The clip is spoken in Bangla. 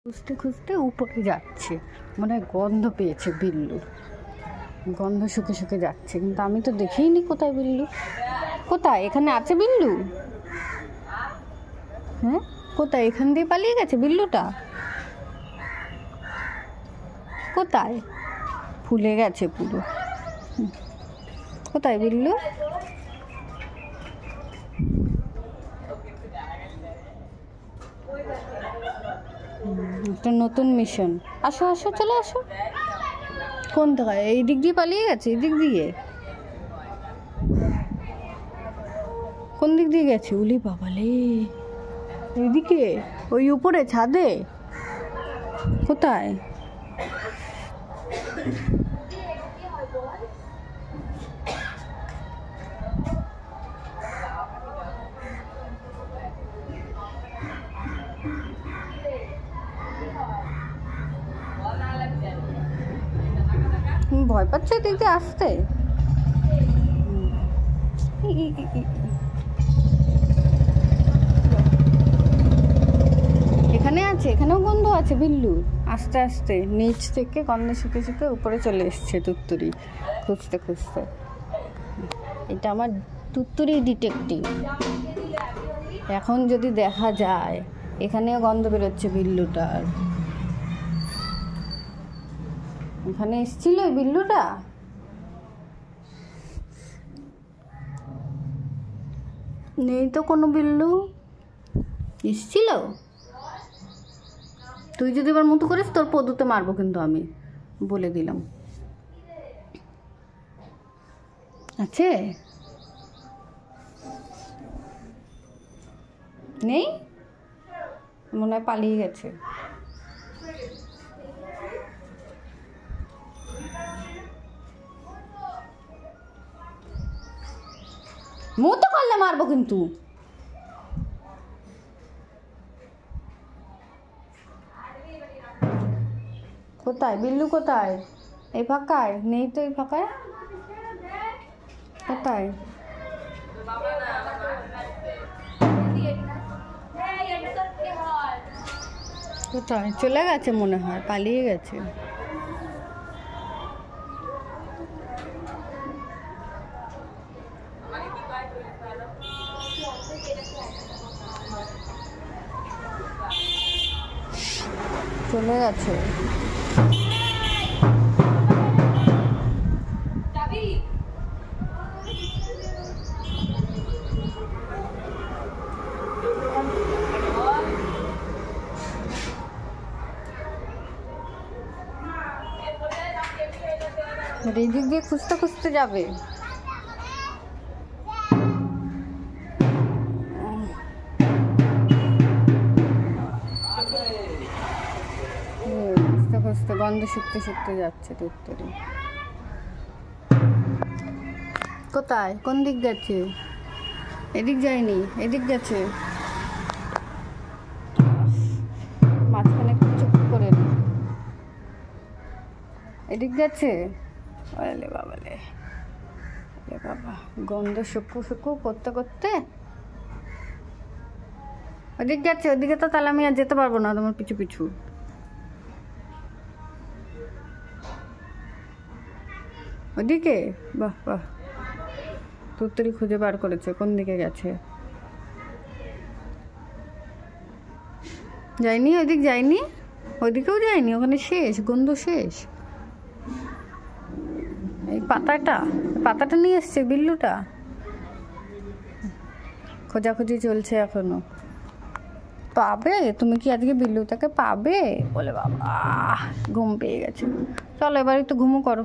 খুঁজতে খুঁজতে উপরে যাচ্ছে, মনে হয় গন্ধ পেয়েছে বিল্লু, গন্ধ শুকে শুকে যাচ্ছে, কিন্তু আমি তো দেখেইনি কোথায় বিল্লু। কোথায়? এখানে আছে বিল্লু? হ্যাঁ, কোথায়? এখান দিয়ে পালিয়ে গেছে বিল্লুটা? কোথায়? ফুলে গেছে পুরো। কোথায় বিল্লু? একটা নতুন মিশন। আসো আসো, চলে আসো। কোন দিকে? এই দিক দিয়ে পালিয়ে গেছে? এই দিক দিয়ে? কোন দিক দিয়ে গেছে? উলি বাবালে, এইদিকে, ওই উপরে ছাদে? কোথায়? ভয় পাচ্ছে এদিক দিয়ে আসতে? এখানে আছে, এখানেও গন্ধ আছে বিল্লুর। আস্তে আস্তে নিচ থেকে গন্ধ শুকে শুকে উপরে চলে এসছে তুত্তুরি খুঁজতে খুঁজতে। এটা আমার তুত্তুরি ডিটেকটিভ। এখন যদি দেখা যায় এখানেও গন্ধ বেরোচ্ছে বিল্লুটার। এখানে এসছিল ওই বিল্লুটা? নেই তো কোনো বিল্লু। এসছিল? তুই যদি এবার মতো করিস তোর পদুতে মারবো কিন্তু, আমি বলে দিলাম। আছে? নেই, মনে হয় পালিয়ে গেছে। মতো করলে মারবো কিন্তু। কোথায় বিল্লু? কোথায়? এই ফাঁকায় নেই তো? এই ফাঁকায় কোথায়? কোথায় চলে গেছে? মনে হয় পালিয়ে গেছে। চলে গেছে। এই দিক দিয়ে খুঁজতে খুঁজতে যাবে। খুঁজতে খুঁজতে গন্ধ শুকতে শুকতে যাচ্ছে তুত্তুরি। কোথায়? কোন দিক গেছে? এদিক যায়নি, এদিক গেছে। মাঝখানে চুপ করে এদিক গেছে। আরে বাবালে, বাবা, গন্ধ শুকু শুকু করতে করতে ওদিক গেছে। ওদিকে তো তাহলে আমি আর যেতে পারবো না তোমার পিছু পিছু। ওদিকে? বাহ বাহ, তুত্তুরি খুঁজে বার করেছে কোন দিকে গেছে। যায়নি ওইদিক, যায়নি ওইদিকেও যায়নি, ওখানে শেষ, গন্ধ শেষ। এই পাতাটা নিয়ে এসছে বিল্লুটা। খোঁজাখুঁজি চলছে এখনো। পাবে? তুমি কি আজকে বিল্লুটাকে পাবে? বলে বাবা, ঘুম পেয়ে গেছে। চলো এবার একটু ঘুমো করো।